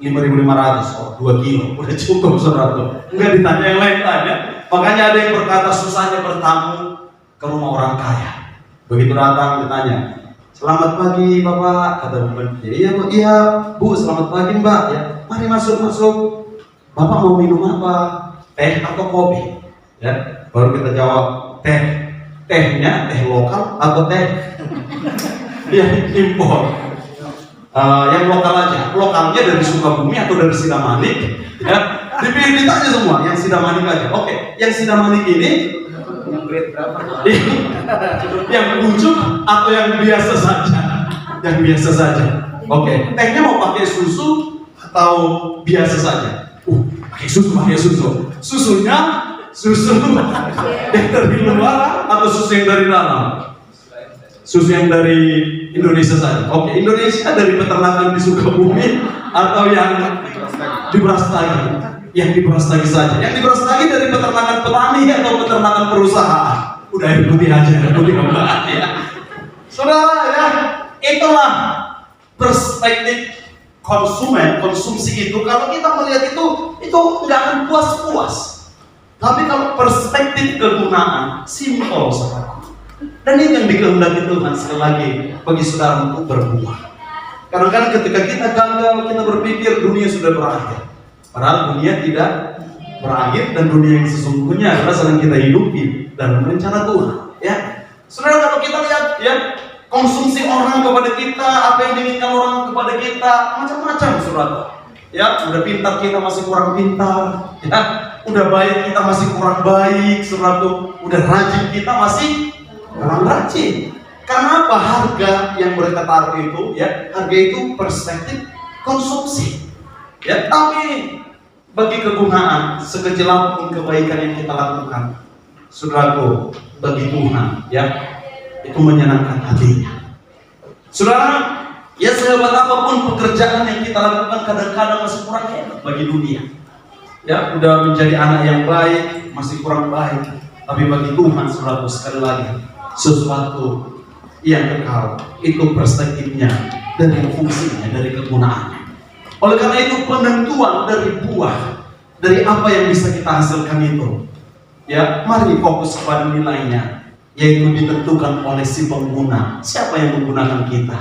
5.500, oh 2 kilo, udah cukup, saudara. Enggak ditanya yang lain tanya. Makanya ada yang berkata susahnya bertamu ke rumah orang kaya. Begitu datang ditanya, selamat pagi Bapak, kata Bapak. Iya Bu, iya Bu, selamat pagi Mbak, ya. Mari masuk. Bapak mau minum apa? Teh atau kopi? Ya, baru kita jawab teh. Tehnya teh lokal atau teh yang impor? Yang lokal aja. Lokalnya dari Sukabumi atau dari Sidamanik? Ya, ditanya semua. Yang Sidamanik aja. Oke, yang Sidamanik ini yang grade berapa? Yang bujuk atau yang biasa saja? Yang biasa saja. Oke, tehnya mau pakai susu atau biasa saja? Pakai susu. Susunya susu yang dari luar atau susu yang dari dalam? Susu yang dari Indonesia saja. Oke, Indonesia dari peternakan di Sukabumi atau yang di Brastagi? Yang di Brastagi saja. Yang di Brastagi dari peternakan petani atau peternakan perusahaan? Udah ikuti aja, ikuti ya. Saudara, ya, itulah perspektif konsumen, konsumsi itu. Kalau kita melihat itu nggak akan puas-puas. Tapi kalau perspektif kegunaan, simpel, saudara. Dan itu yang dikehendaki Tuhan sekali lagi bagi saudara untuk berbuah. Kadang-kadang ketika kita gagal, kita berpikir dunia sudah berakhir. Padahal dunia tidak berakhir, dan dunia yang sesungguhnya adalah sedang kita hidupi dalam rencana Tuhan. Ya, saudara, kalau kita lihat, ya, konsumsi orang kepada kita, apa yang diinginkan orang kepada kita, macam-macam saudara. Ya, udah pintar kita masih kurang pintar, ya, udah baik kita masih kurang baik, saudara. Udah rajin kita masih kurang rajin. Karena apa? Harga yang mereka taruh itu, ya, harga itu perspektif konsumsi. Ya, tapi bagi kegunaan, sekecil apapun kebaikan yang kita lakukan, saudaraku, bagi Tuhan, ya, itu menyenangkan hatinya. Saudara, ya sehebat apapun pekerjaan yang kita lakukan kadang-kadang masih kurang hebat bagi dunia. Ya, udah menjadi anak yang baik, masih kurang baik. Tapi bagi Tuhan, saudaraku, sekali lagi, sesuatu yang kekal, itu perspektifnya, dari fungsinya, dari kegunaannya. Oleh karena itu penentuan dari buah, dari apa yang bisa kita hasilkan itu, ya, mari fokus pada nilainya, yaitu ditentukan oleh si pengguna. Siapa yang menggunakan kita?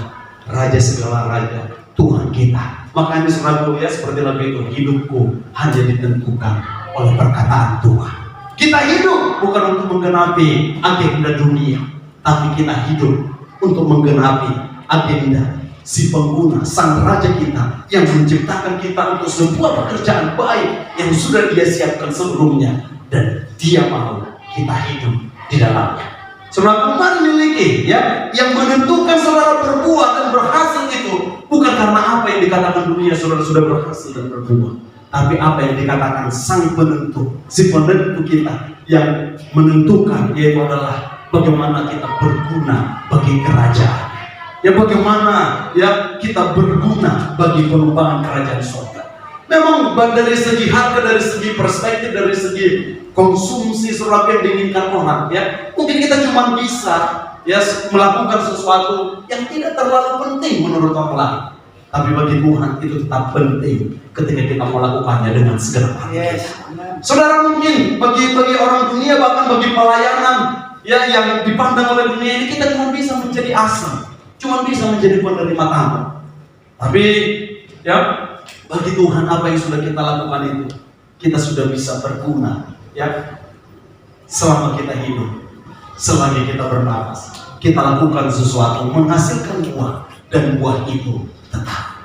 Raja segala raja, Tuhan kita. Makanya saudaraku, ya, seperti lagu itu, hidupku hanya ditentukan oleh perkataan Tuhan. Kita hidup bukan untuk menggenapi agenda dunia, tapi kita hidup untuk menggenapi agenda si pengguna, sang raja kita, yang menciptakan kita untuk sebuah pekerjaan baik yang sudah dia siapkan sebelumnya, dan dia mau kita hidup di dalamnya. Saudara, mari miliki, ya, yang menentukan saudara berbuah dan berhasil itu bukan karena apa yang dikatakan dunia saudara sudah berhasil dan berbuah, tapi apa yang dikatakan sang penentu, si penentu kita yang menentukan, yaitu adalah bagaimana kita berguna bagi kerajaan. Ya, bagaimana, ya, kita berguna bagi pengembangan kerajaan surga. Memang dari segi harga, dari segi perspektif, dari segi konsumsi saudara yang diinginkan orang, ya, mungkin kita cuma bisa, ya, melakukan sesuatu yang tidak terlalu penting menurut orang lain. Tapi bagi Tuhan itu tetap penting ketika kita melakukannya dengan segenap hati. Saudara, mungkin bagi orang dunia, bahkan bagi pelayanan, ya, yang dipandang oleh dunia ini, kita cuma bisa menjadi asam, cuma bisa menjadi penerima tamu. Tapi, ya, bagi Tuhan apa yang sudah kita lakukan itu, kita sudah bisa berguna, ya, selama kita hidup, selagi kita bernapas, kita lakukan sesuatu menghasilkan buah, dan buah itu tetap.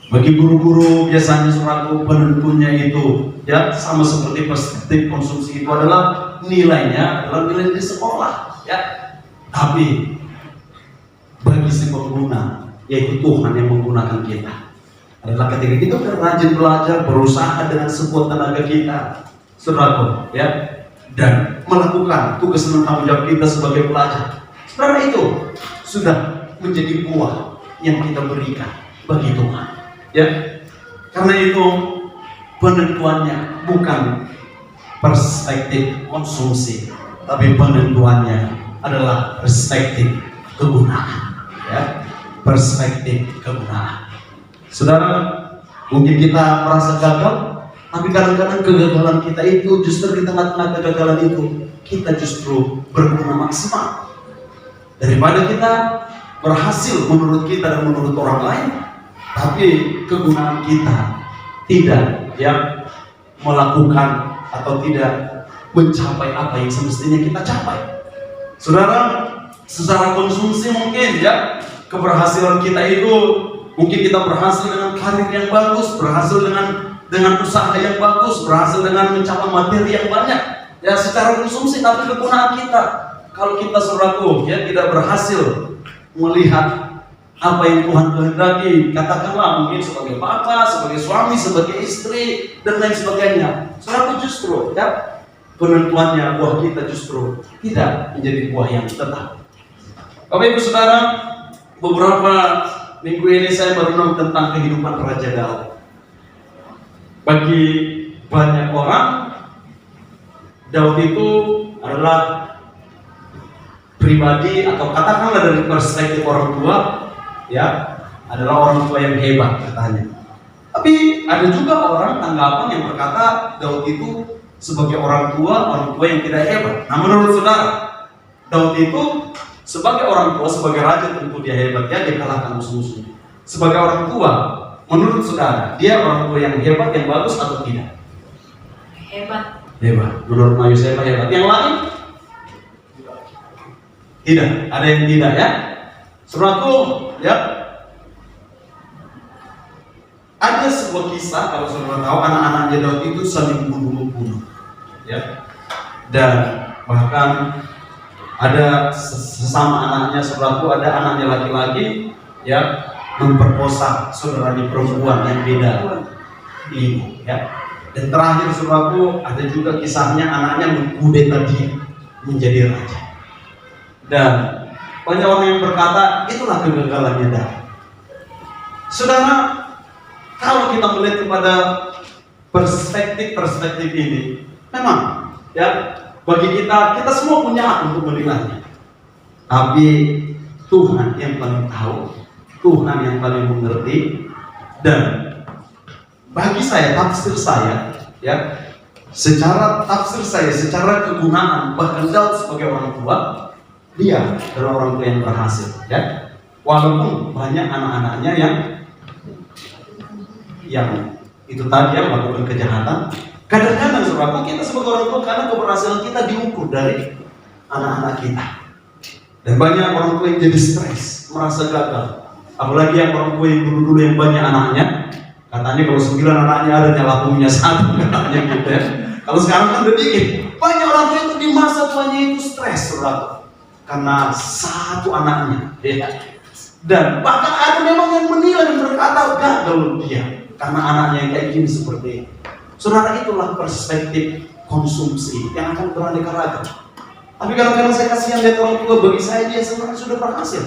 Bagi guru-guru biasanya saudaraku, penentunya itu, ya, sama seperti perspektif konsumsi itu adalah nilainya adalah nilai di sekolah, ya. Tapi bagi si pengguna, yaitu Tuhan yang menggunakan kita, adalah ketika kita rajin belajar, berusaha dengan sekuat tenaga kita, saudaraku, ya, dan melakukan tugas dan tanggung jawab kita sebagai pelajar. Saudara, itu sudah menjadi buah yang kita berikan bagi Tuhan, ya. Karena itu penentuannya bukan perspektif konsumsi, tapi penentuannya adalah perspektif kegunaan, ya, perspektif kegunaan. Saudara, mungkin kita merasa gagal, tapi kadang-kadang kegagalan kita itu justru di tengah-tengah kegagalan itu kita justru berguna maksimal. Daripada kita berhasil menurut kita dan menurut orang lain, tapi kegunaan kita tidak, ya, melakukan atau tidak mencapai apa yang semestinya kita capai. Saudara, secara konsumsi mungkin, ya, keberhasilan kita itu mungkin kita berhasil dengan karir yang bagus, berhasil dengan usaha yang bagus, berhasil dengan mencapai materi yang banyak, ya, secara konsumsi. Tapi kegunaan kita, kalau kita saudaraku, ya, tidak berhasil melihat apa yang Tuhan kehendaki, katakanlah mungkin sebagai bapak, sebagai suami, sebagai istri, dan lain sebagainya, saudaraku, justru, ya, penentuannya buah kita justru tidak menjadi buah yang tetap. Bapak Ibu Saudara, beberapa minggu ini saya merenung tentang kehidupan Raja Daud. Bagi banyak orang, Daud itu adalah pribadi, atau katakanlah dari perspektif orang tua, ya, adalah orang tua yang hebat katanya. Tapi ada juga orang tanggapan yang berkata Daud itu sebagai orang tua yang tidak hebat. Nah, menurut saudara, Daud itu sebagai orang tua, sebagai raja tentu dia hebat, ya, dia kalahkan musuh-musuhnya. Sebagai orang tua, menurut saudara, dia orang tua yang hebat, yang bagus atau tidak? Hebat. Hebat. Menurut Mayu saya hebat. Yang lain? Tidak. Ada yang tidak, ya? Saudaraku, ya, ada sebuah kisah kalau saudara tahu anak-anaknya Daud itu saling bunuh-bunuh, ya, dan bahkan ada sesama anaknya, saudaraku, ada anaknya laki-laki, ya, memperkosa saudaranya perempuan yang beda ibu, ya. Dan terakhir, saudaraku, ada juga kisahnya anaknya mengkudeta dia menjadi raja. Dan banyak orang yang berkata itulah kegagalannya Daud. Saudara, kalau kita melihat kepada perspektif ini, memang, ya, bagi kita semua punya hak untuk menilainya. Tapi Tuhan yang paling tahu, Tuhan yang paling mengerti. Dan bagi saya, tafsir saya, ya, secara tafsir saya, secara kegunaan, bahkan Daud sebagai orang tua, dia adalah orang tua yang berhasil, ya. Walaupun banyak anak-anaknya yang itu tadi yang melakukan kejahatan. Kadang-kadang saudara, kita sebagai orang tua, karena keberhasilan kita diukur dari anak-anak kita. Dan banyak orang tua yang jadi stres, merasa gagal. Apalagi yang orang tua yang dulu-dulu yang banyak anaknya, katanya kalau 9 anaknya ada nyala punya 1 katanya gitu, ya. Kalau sekarang kan udah dikit. Banyak orang tua itu di masa tuanya itu stres, saudara, karena 1 anaknya, ya. Dan bahkan ada memang yang menilai dan berkata gagal dia karena anaknya yang kayak gini seperti ini. Saudara, itulah perspektif konsumsi yang akan beraneka ragam. Tapi kadang-kadang saya kasihan lihat orang tua, bagi saya dia sebenarnya sudah berhasil.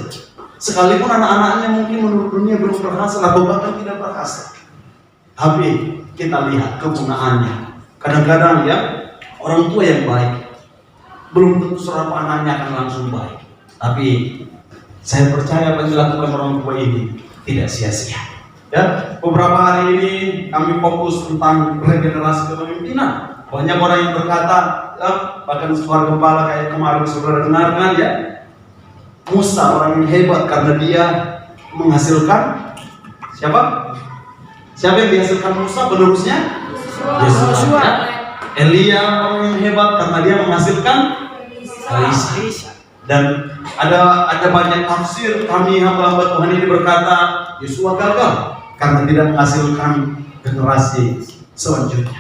Sekalipun anak-anaknya mungkin menurut dunia belum berhasil atau bahkan tidak berhasil. Tapi kita lihat kegunaannya. Kadang-kadang, ya, orang tua yang baik belum tentu seorang anaknya akan langsung baik. Tapi saya percaya apa yang dilakukan orang tua ini tidak sia-sia. Ya, beberapa hari ini kami fokus tentang regenerasi kepemimpinan. Banyak orang yang berkata, ya, bahkan suara gembala kayak kemarin saudara dengarkan, ya, Musa orang yang hebat karena dia menghasilkan siapa? Siapa yang dihasilkan Musa penerusnya? Yesus. Ya. Elia orang yang hebat karena dia menghasilkan Elisa. Dan ada banyak tafsir, kami hamba-hamba Tuhan ini berkata Yosua gagal karena tidak menghasilkan generasi selanjutnya.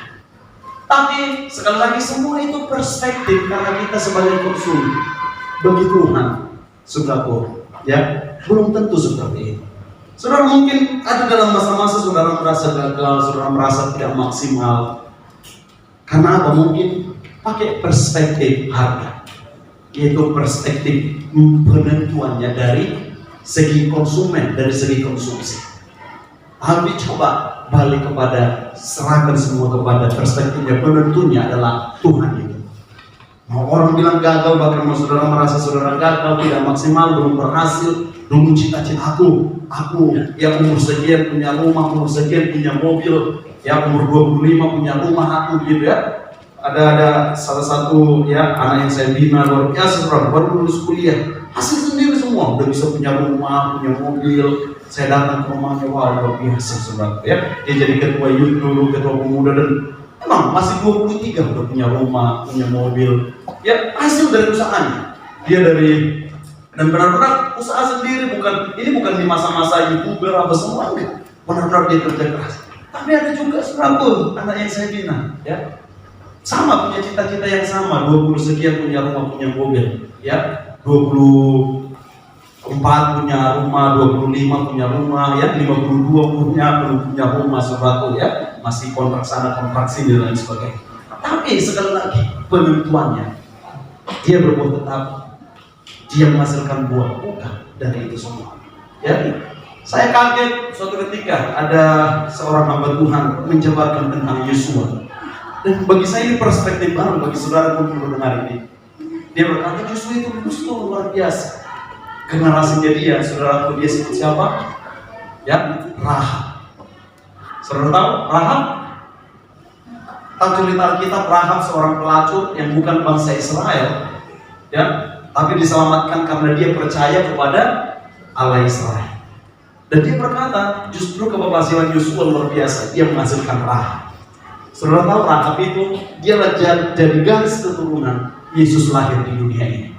Tapi sekali lagi semua itu perspektif karena kita sebagai konsumen. Bagi Tuhan, saudaraku, ya, belum tentu seperti itu. Saudara, mungkin ada dalam masa-masa saudara merasa gagal, saudara merasa tidak maksimal. Karena apa? Mungkin pakai perspektif harga, yaitu perspektif penentuannya dari segi konsumen, dari segi konsumsi. Tapi coba balik kepada, serahkan semua kepada perspektifnya, penentunya adalah Tuhan itu. Mau orang bilang gagal, bahkan mau saudara merasa saudara gagal, tidak maksimal, belum berhasil, dulu cita-citaku, aku yang umur sekian punya rumah, umur sekian punya mobil, ya umur 25 punya rumah aku, gitu, ya. Ada salah satu, ya, anak yang saya bina luar biasa, baru lulus kuliah, hasil sendiri semua, udah bisa punya rumah, punya mobil. Saya datang ke rumahnya, wah luar biasa, saudara, ya. Dia jadi ketua youth dulu, ketua pemuda, dan emang masih 23 udah punya rumah, punya mobil, ya, hasil dari usahanya. Dia dan benar-benar usaha sendiri, bukan di masa-masa YouTuber apa semua, benar-benar dia kerja keras. Tapi ada juga saudara, anak yang saya bina, ya, sama punya cita-cita yang sama, 20 sekian punya rumah, punya mobil, ya, 24 punya rumah, 25 punya rumah, ya, 52 belum punya rumah, saudara, ya, masih kontrak sana kontrak sini dan lain sebagainya. Tapi sekali lagi penentuannya, dia berbuat tetap, dia menghasilkan buah, bukan dari itu semua. Ya, saya kaget suatu ketika ada seorang hamba Tuhan menjabarkan tentang Yosua. Dan bagi saya ini perspektif baru, bagi saudara pun perlu dengar ini. Dia berkata Yosua itu justru luar biasa. Generasinya dia, saudara, dia sebut siapa? Ya, Rahab. Saudara tahu Rahab? Tahu cerita Alkitab, Rahab seorang pelacur yang bukan bangsa Israel, ya, tapi diselamatkan karena dia percaya kepada Allah Israel. Dan dia berkata, justru keberhasilan Yosua luar biasa, dia menghasilkan Rahab. Saudara tahu Rahab itu dia jadi garis keturunan Yesus lahir di dunia ini.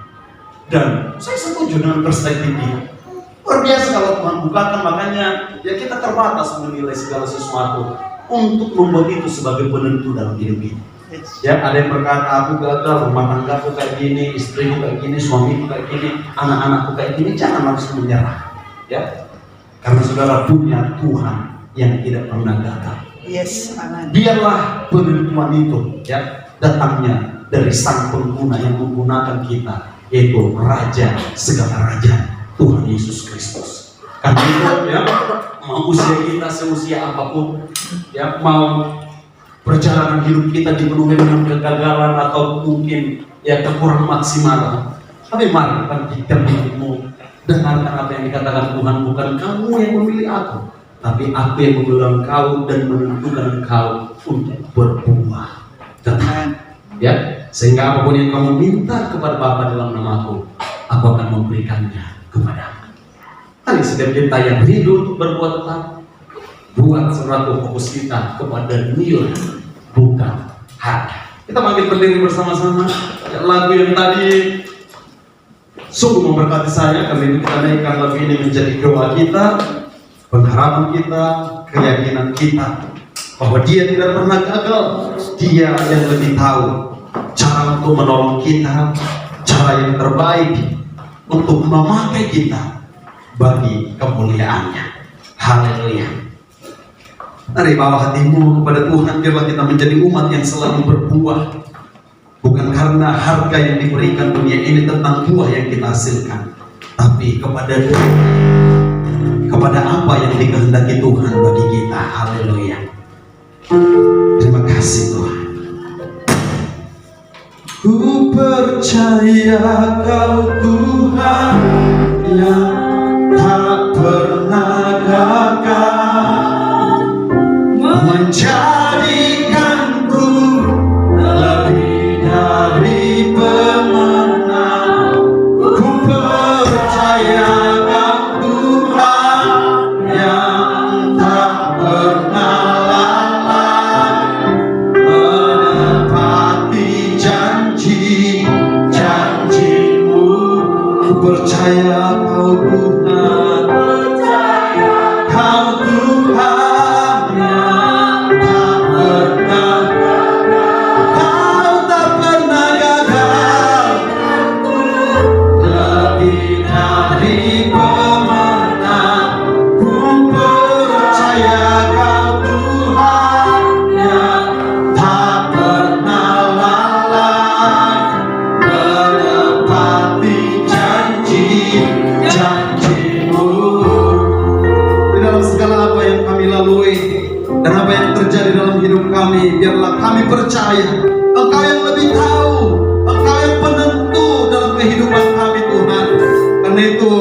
Dan saya setuju dengan perspektif ini. Luar biasa kalau Tuhan bukakan, makanya ya kita terbatas menilai segala sesuatu untuk membuat itu sebagai penentu dalam hidup kita. Ya, ada yang berkata aku gagal, rumah tanggaku kayak gini, istriku kayak gini, suamiku kayak gini, anak-anakku kayak gini. Jangan langsung menyerah, ya, karena saudara punya Tuhan yang tidak pernah gagal. Yes, amen. Biarlah penentuan itu ya datangnya dari Sang Pengguna yang menggunakan kita, yaitu Raja segala raja, Tuhan Yesus Kristus. Karena itu ya, mau usia kita seusia apapun, ya, mau perjalanan hidup kita dipenuhi dengan kegagalan atau mungkin ya kekurang maksimalan, tapi mari bangkitkan hidupmu, dengarkan apa yang dikatakan Tuhan. Bukan kamu yang memilih aku, tapi aku yang memilih engkau dan menentukan engkau untuk berbuah tetap, ya, sehingga apapun yang kamu minta kepada Bapa dalam namaku, aku akan memberikannya kepadamu. Kali setiap kita yang rindu untuk berbuat tetap, buat suatu fokus kita kepada nilai, bukan harga. Kita bangkit berdiri bersama-sama. Lagu yang tadi sungguh memberkati saya, kali ini kita naikkan lagu ini menjadi doa kita, pengharapan kita, keyakinan kita bahwa Dia tidak pernah gagal. Dia yang lebih tahu cara untuk menolong kita, cara yang terbaik untuk memakai kita bagi kemuliaannya. Haleluya. Mari bawa hatimu kepada Tuhan, biarlah kita menjadi umat yang selalu berbuah, bukan karena harga yang diberikan dunia ini tentang buah yang kita hasilkan, tapi kepada apa yang dikehendaki Tuhan bagi kita. Haleluya. Terima kasih Tuhan. Ku percaya Kau Tuhan yang tak pernah gagal, menjadikanku lebih dari pemenang. Ku percaya Kau Tuhan yang tak pernah lalai, menepati janji-janjimu. Ku percaya Kau Tuhan, Kau Tuhan yang tak pernah gagal. Kau tak pernah gagal, lebih dari pemenang. Ku percaya Kau Tuhan yang tak pernah lalai, menepati janji-janjimu. Di dalam segala apa yang kami lalui dan apa yang terjadi dalam hidup kami, biarlah kami percaya Engkau yang lebih tahu, Engkau yang penentu dalam kehidupan kami Tuhan. Karena itu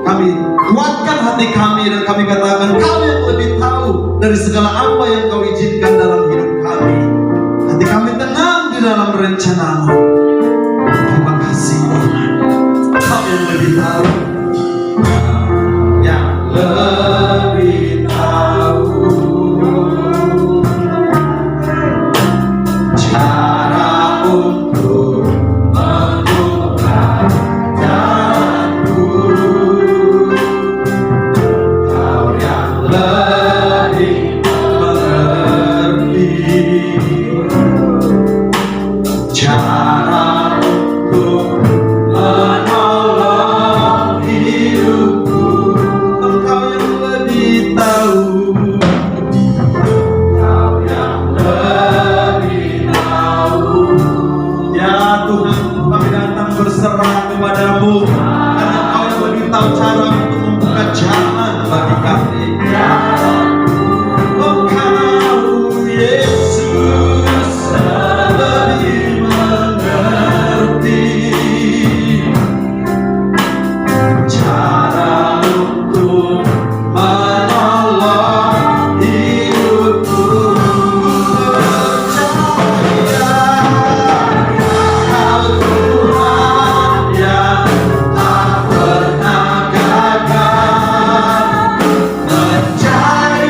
kami kuatkan hati kami dan kami katakan Kau yang lebih tahu dari segala apa yang Kau izinkan dalam hidup kami. Hati kami tenang di dalam rencana-Mu. Terima kasih Tuhan, Kau yang lebih tahu, yang lebih tahu cara untuk membuka jalanku. Kau yang lebih mengerti cara untuk menolong hidupku. Engkau yang lebih tahu, Kau yang lebih tahu. Ya Tuhan, kami datang berserah kepada-Mu, karena Kau yang lebih tahu cara untuk membuka jalan bagi kami. Engkau Yesus lebih mengerti cara untuk menolong hidupku. Percaya Kau Tuhan yang tak pernah gagal, menjadikanku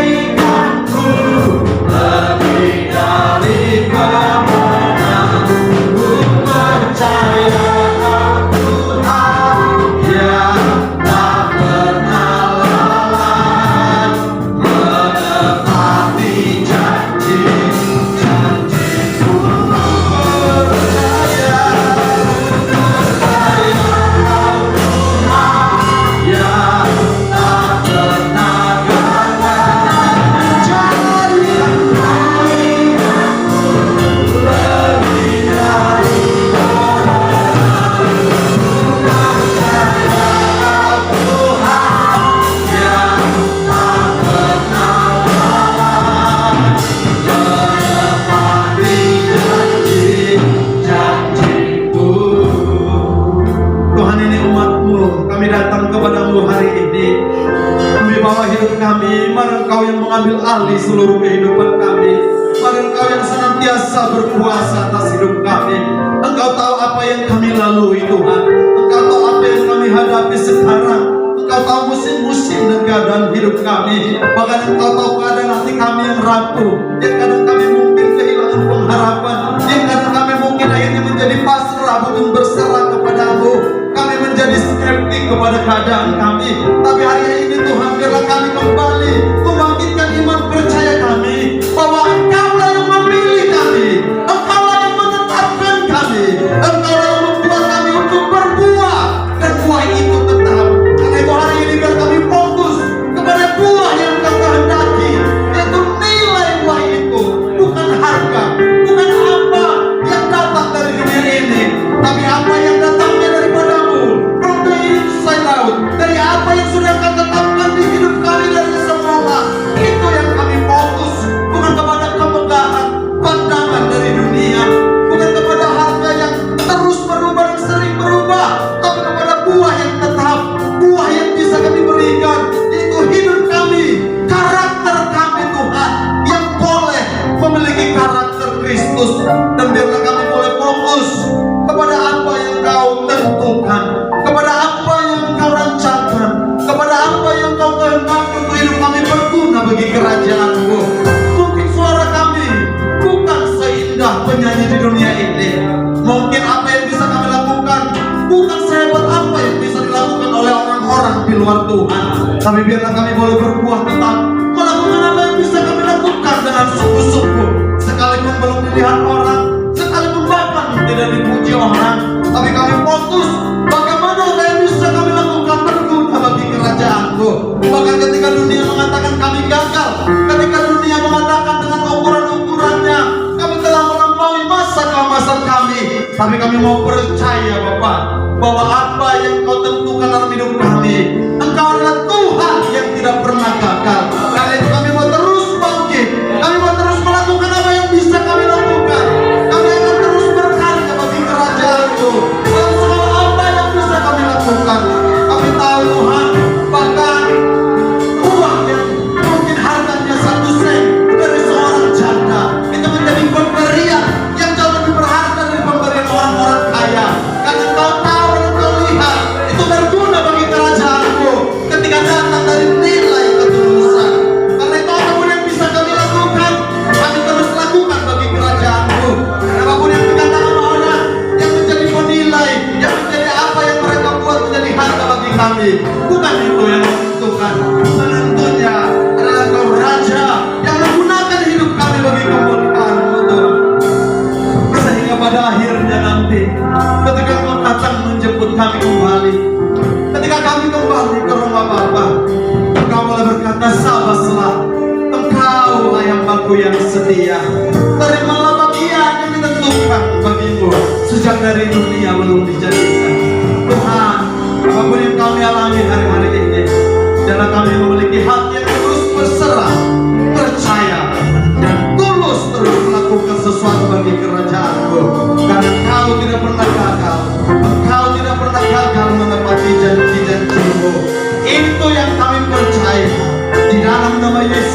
mengambil alih seluruh kehidupan kami. Bagi Engkau yang senantiasa berkuasa atas hidup kami. Engkau tahu apa yang kami lalui Tuhan. Engkau tahu apa yang kami hadapi sekarang. Engkau tahu musim-musim dan keadaan hidup kami. Bahkan Engkau tahu keadaan hati kami yang rapuh. Yang kadang kami mungkin kehilangan pengharapan. Yang kadang kami mungkin akhirnya menjadi pasrah, bukan berserah kepadamu. Kami menjadi skeptik kepada keadaan kami. Tapi hari ini Tuhan, biarlah kami kembali membangkitkan iman percaya kami bahwa Engkaulah yang memilih kami, Engkaulah yang menetapkan kami, Engkaulah yang membuat kami untuk berbuah, dan buah itu tetap. Karena itu hari ini biar kami fokus kepada buah yang Engkau kehendaki, yaitu nilai buah itu, bukan harga, bukan apa yang datang dari dunia ini, tapi apa yang datangnya daripadamu. From the inside out, dari apa yang sudah Engkau tetapkan di hidup kami dari semula, itu yang kami fokus, bukan kepada kemegahan pandangan dari dunia, bukan kepada harga yang terus berubah dan sering berubah, tapi kepada buah yang tetap, buah yang bisa kami berikan, yaitu hidup kami, karakter kami Tuhan, yang boleh memiliki karakter Kristus. Dan biarlah kami boleh fokus kepada apa yang Kau tentukan, kepada apa yang Kau rancangkan, kepada apa yang Kau kehendaki untuk hidup kami berguna bagi kerajaan-Mu. Mungkin suara kami bukan seindah penyanyi di dunia ini, mungkin apa yang bisa kami lakukan bukan sehebat apa yang bisa dilakukan oleh orang-orang di luar Tuhan, tapi biarlah kami boleh berbuah tetap, melakukan apa yang bisa kami lakukan dengan sungguh-sungguh, sekalipun belum dilihat orang, sekalipun bahkan tidak dipuji orang, tapi kami fokus bagaimana apa yang bisa kami lakukan berguna bagi kerajaan-Mu. Bahkan ketika dunia mengatakan kami gagal, ketika dunia mengatakan dengan ukuran-ukurannya kami telah melampaui masa keemasan kami, tapi kami mau percaya Bapa, bahwa apa yang Kau tentukan dalam hidup kami, Engkau adalah Tuhan yang tidak pernah gagal. Karena itu kami mau terus bangkit, kami mau terus melakukan apa yang bisa kami lakukan. Kami akan terus berkarya bagi kerajaan-Mu dalam segala apa yang bisa kami lakukan. Kami tahu Tuhan, bahkan uang yang mungkin harganya 1 sen dari seorang janda itu menjadi pemberian yang jauh lebih berharga dari pemberian orang-orang kaya. Karena Kau tahu dan Kau lihat itu berguna bagi kerajaan-Mu ketika datang dari nilai ketulusan. Karena itu apapun yang bisa kami lakukan, kami terus lakukan bagi kerajaan-Mu. Dan apapun yang dikatakan orang yang menjadi penilai, yang menjadi apa yang mereka buat menjadi harga bagi kami, bukan itu yang menentukan. Penentunya adalah Kau Raja yang menggunakan hidup kami bagi kemuliaan-Mu Tuhan. Sehingga pada akhirnya nanti ketika Kau datang menjemput kami kembali, ketika kami kembali ke rumah Bapa, Engkau boleh berkata, "Sabaslah, Engkau hambaku yang setia, terimalah bagian yang ditentukan bagimu sejak dari dunia belum dijadikan." Tuhan, apapun yang kami alami hari-hari ini, jangan kami memiliki hati yang terus berserah, percaya, dan tulus terus melakukan sesuatu bagi kerajaan-Mu. Karena Engkau tidak pernah gagal, Engkau tidak pernah gagal menepati janji-janji-Mu. Itu yang kami percaya. Di dalam nama Yesus